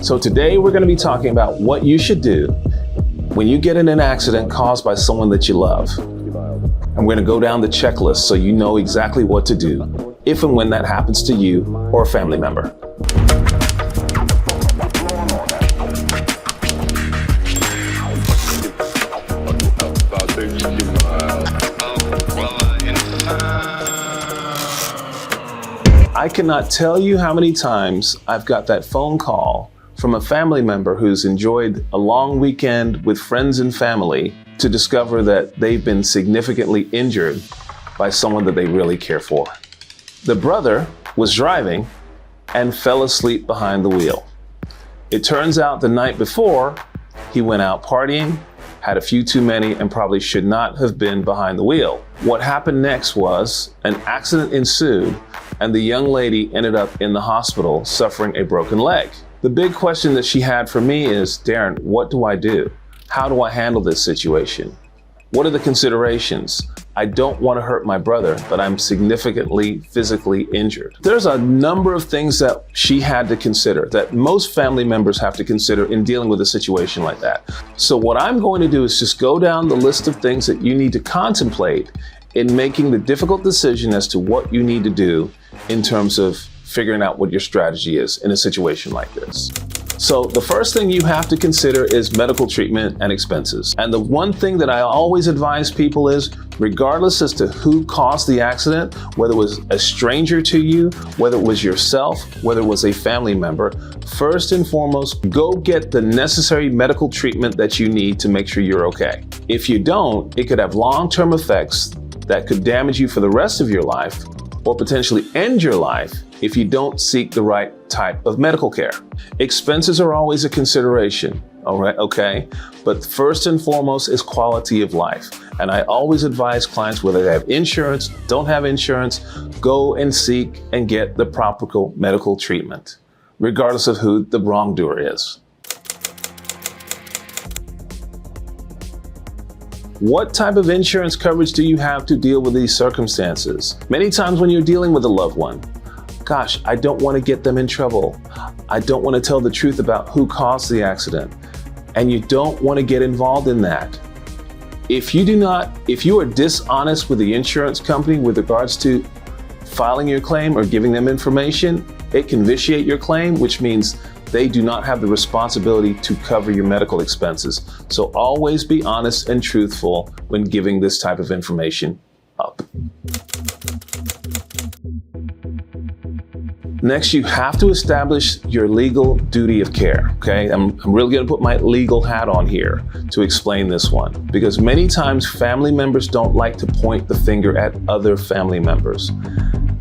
So today we're going to be talking about what you should do when you get in an accident caused by someone that you love. And we're going to go down the checklist so you know exactly what to do if and when that happens to you or a family member. I cannot tell you how many times I've got that phone call from a family member who's enjoyed a long weekend with friends and family to discover that they've been significantly injured by someone that they really care for. The brother was driving and fell asleep behind the wheel. It turns out the night before, he went out partying, had a few too many, and probably should not have been behind the wheel. What happened next was an accident ensued, and the young lady ended up in the hospital suffering a broken leg. The big question that she had for me is, Darren, what do I do? How do I handle this situation? What are the considerations? I don't want to hurt my brother, but I'm significantly physically injured. There's a number of things that she had to consider that most family members have to consider in dealing with a situation like that. So what I'm going to do is just go down the list of things that you need to contemplate in making the difficult decision as to what you need to do in terms of figuring out what your strategy is in a situation like this. So the first thing you have to consider is medical treatment and expenses. And the one thing that I always advise people is, regardless as to who caused the accident, whether it was a stranger to you, whether it was yourself, whether it was a family member, first and foremost, go get the necessary medical treatment that you need to make sure you're okay. If you don't, it could have long-term effects that could damage you for the rest of your life or potentially end your life if you don't seek the right type of medical care. Expenses are always a consideration, all right, okay? But first and foremost is quality of life. And I always advise clients, whether they have insurance, don't have insurance, go and seek and get the proper medical treatment, regardless of who the wrongdoer is. What type of insurance coverage do you have to deal with these circumstances? Many times when you're dealing with a loved one, gosh, I don't want to get them in trouble. I don't want to tell the truth about who caused the accident. And you don't want to get involved in that. If you are dishonest with the insurance company with regards to filing your claim or giving them information, it can vitiate your claim, which means they do not have the responsibility to cover your medical expenses. So always be honest and truthful when giving this type of information up. Next, you have to establish your legal duty of care, okay? I'm really gonna put my legal hat on here to explain this one, because many times family members don't like to point the finger at other family members.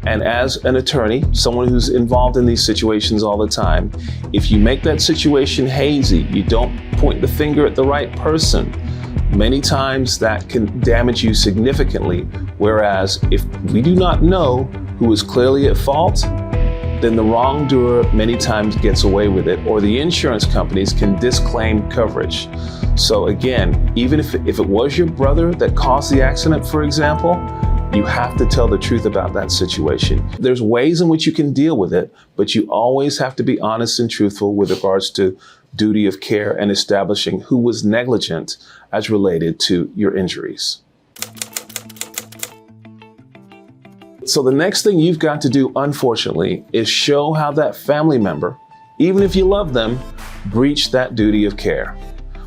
And as an attorney, someone who's involved in these situations all the time, if you make that situation hazy, you don't point the finger at the right person, many times that can damage you significantly. Whereas if we do not know who is clearly at fault, then the wrongdoer many times gets away with it, or the insurance companies can disclaim coverage. So again, even if it was your brother that caused the accident, for example, you have to tell the truth about that situation. There's ways in which you can deal with it, but you always have to be honest and truthful with regards to duty of care and establishing who was negligent as related to your injuries. So the next thing you've got to do, unfortunately, is show how that family member, even if you love them, breached that duty of care.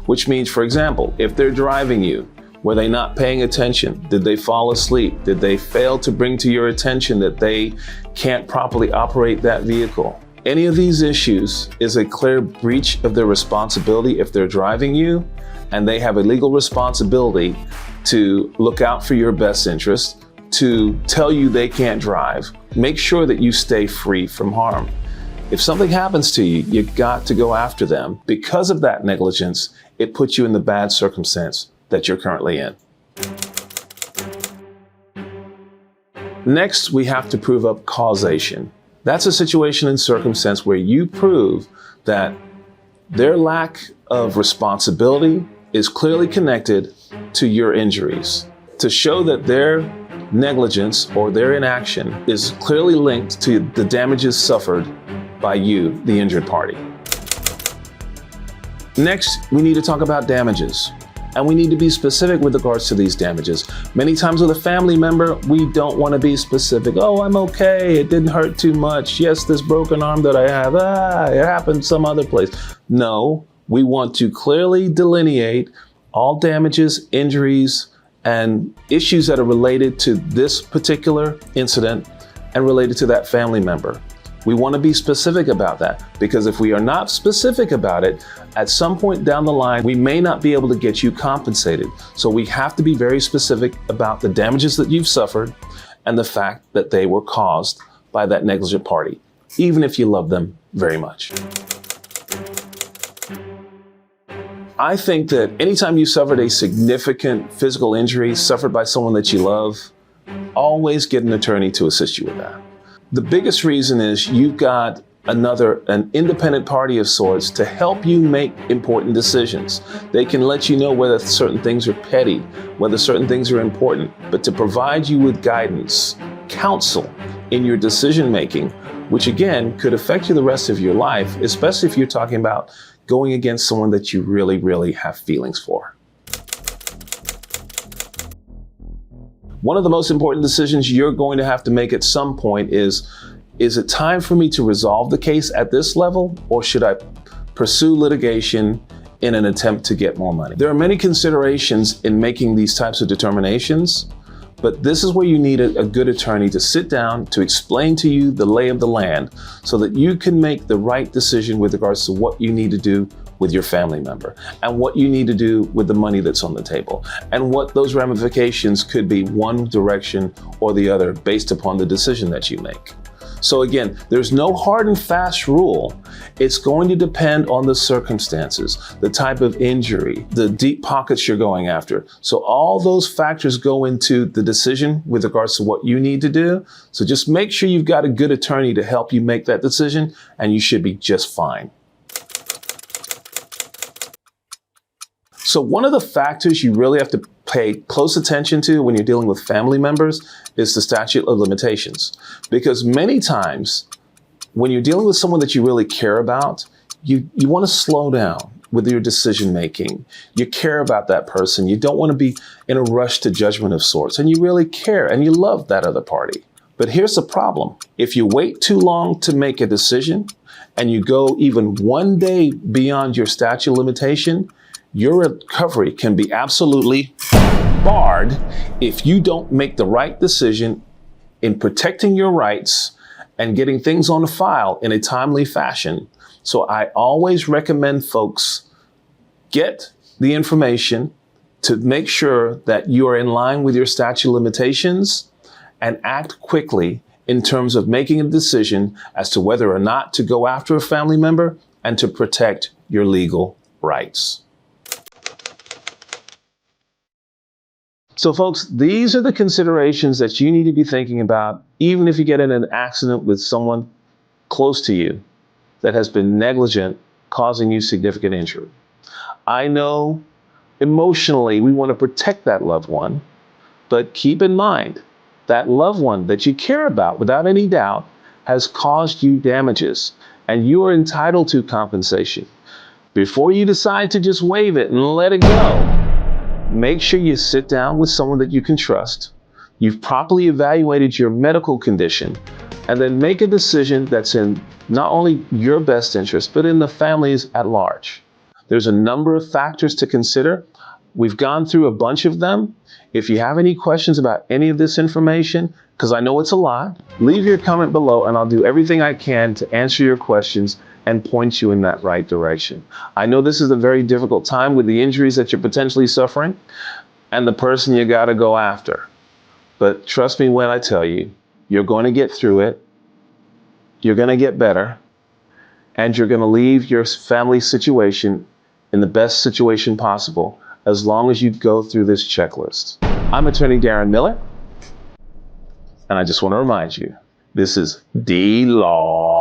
Which means, for example, if they're driving you, were they not paying attention? Did they fall asleep? Did they fail to bring to your attention that they can't properly operate that vehicle? Any of these issues is a clear breach of their responsibility if they're driving you, and they have a legal responsibility to look out for your best interest, to tell you they can't drive. Make sure that you stay free from harm. If something happens to you, you've got to go after them. Because of that negligence, it puts you in the bad circumstance that you're currently in. Next, we have to prove up causation. That's a situation and circumstance where you prove that their lack of responsibility is clearly connected to your injuries. To show that their negligence or their inaction is clearly linked to the damages suffered by you, the injured party. Next, we need to talk about damages. And we need to be specific with regards to these damages. Many times with a family member, we don't want to be specific. Oh, I'm okay, it didn't hurt too much. Yes, this broken arm that I have, it happened some other place. No, we want to clearly delineate all damages, injuries, and issues that are related to this particular incident and related to that family member. We want to be specific about that, because if we are not specific about it, at some point down the line, we may not be able to get you compensated. So we have to be very specific about the damages that you've suffered and the fact that they were caused by that negligent party, even if you love them very much. I think that anytime you suffered a significant physical injury suffered by someone that you love, always get an attorney to assist you with that. The biggest reason is you've got an independent party of sorts to help you make important decisions. They can let you know whether certain things are petty, whether certain things are important, but to provide you with guidance, counsel in your decision making, which again could affect you the rest of your life, especially if you're talking about going against someone that you really, really have feelings for. One of the most important decisions you're going to have to make at some point is it time for me to resolve the case at this level, or should I pursue litigation in an attempt to get more money? There are many considerations in making these types of determinations, but this is where you need a good attorney to sit down to explain to you the lay of the land so that you can make the right decision with regards to what you need to do with your family member and what you need to do with the money that's on the table and what those ramifications could be one direction or the other based upon the decision that you make. So again, there's no hard and fast rule. It's going to depend on the circumstances, the type of injury, the deep pockets you're going after. So all those factors go into the decision with regards to what you need to do. So just make sure you've got a good attorney to help you make that decision, and you should be just fine. So one of the factors you really have to pay close attention to when you're dealing with family members is the statute of limitations. Because many times when you're dealing with someone that you really care about, you want to slow down with your decision making. You care about that person. You don't want to be in a rush to judgment of sorts, and you really care and you love that other party. But here's the problem. If you wait too long to make a decision and you go even one day beyond your statute of limitation, your recovery can be absolutely barred if you don't make the right decision in protecting your rights and getting things on the file in a timely fashion. So I always recommend folks get the information to make sure that you are in line with your statute of limitations and act quickly in terms of making a decision as to whether or not to go after a family member and to protect your legal rights. So folks, these are the considerations that you need to be thinking about, even if you get in an accident with someone close to you that has been negligent, causing you significant injury. I know emotionally we want to protect that loved one, but keep in mind that loved one that you care about, without any doubt, has caused you damages, and you are entitled to compensation. Before you decide to just waive it and let it go, make sure you sit down with someone that you can trust. You've properly evaluated your medical condition, and then make a decision that's in not only your best interest, but in the family's at large. There's a number of factors to consider. We've gone through a bunch of them. If you have any questions about any of this information, because I know it's a lot, leave your comment below and I'll do everything I can to answer your questions and point you in that right direction. I know this is a very difficult time with the injuries that you're potentially suffering and the person you gotta go after. But trust me when I tell you, you're going to get through it, you're going to get better, and you're going to leave your family situation in the best situation possible as long as you go through this checklist. I'm attorney Darren Miller, and I just want to remind you, this is DLAW.